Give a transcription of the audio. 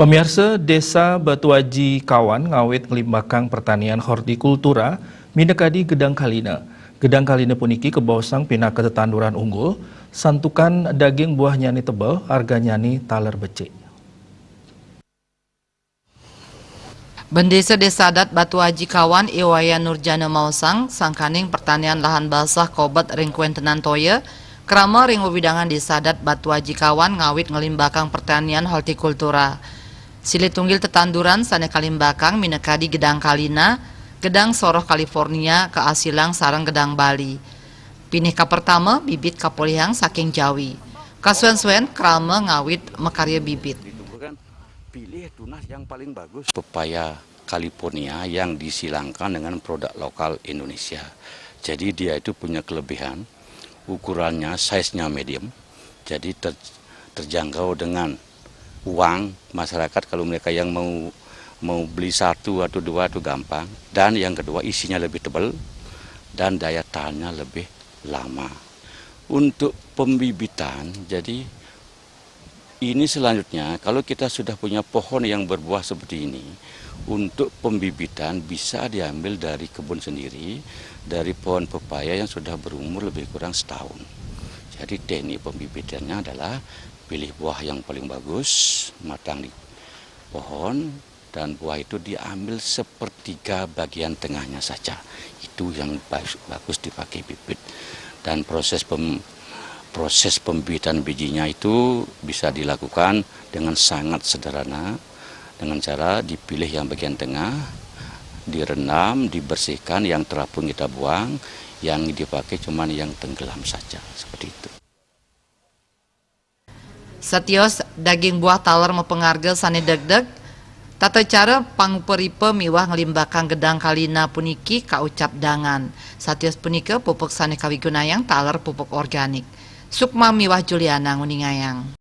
Pemirsa Desa Batuaji Kawan ngawit ngelimbakang pertanian hortikultura minekadi Gedang Kalina. Gedang Kalina puniki kebosang pina ketetanduran unggul, santukan daging buah nyani tebal, harga nyani taler becik. Bendesa Desa Adat Batuaji Kawan Iwaya Nurjana Mausang sangkaning pertanian lahan basah kobat ring kuentenan toya krama ring wewidangan Desa Adat Batuaji Kawan ngawit ngelimbakang pertanian hortikultura. Sili tunggil tetanduran sane kalimbakang minekadi Gedang Kalina, Gedang Soroh California keasilang sarang Gedang Bali. Pinih ka pertama bibit kapolihang saking Jawi. Kasuen-suen krama ngawit mekarya bibit. Pilih tunas yang paling bagus. Pepaya California yang disilangkan dengan produk lokal Indonesia. Jadi dia itu punya kelebihan, ukurannya, size-nya medium. Jadi terjangkau dengan uang masyarakat. Kalau mereka yang mau beli satu atau dua itu gampang. Dan yang kedua isinya lebih tebal dan daya tahannya lebih lama. Untuk pembibitan, jadi ini selanjutnya, kalau kita sudah punya pohon yang berbuah seperti ini, untuk pembibitan bisa diambil dari kebun sendiri, dari pohon pepaya yang sudah berumur lebih kurang setahun. Jadi teknik pembibitannya adalah pilih buah yang paling bagus, matang di pohon, dan buah itu diambil sepertiga bagian tengahnya saja. Itu yang bagus dipakai bibit. Dan proses pembibitan bijinya itu bisa dilakukan dengan sangat sederhana, dengan cara dipilih yang bagian tengah, direndam, dibersihkan, yang terapung kita buang, yang dipakai cuma yang tenggelam saja, seperti itu. Satios daging buah taler mepengargel sane deg-deg, tata cara pangperipe miwah ngelimbakang Gedang Kalina puniki kaucap dangan. Satios punika pupuk sane kawigunayang taler pupuk organik. Sukma miwah Juliana nguningayang.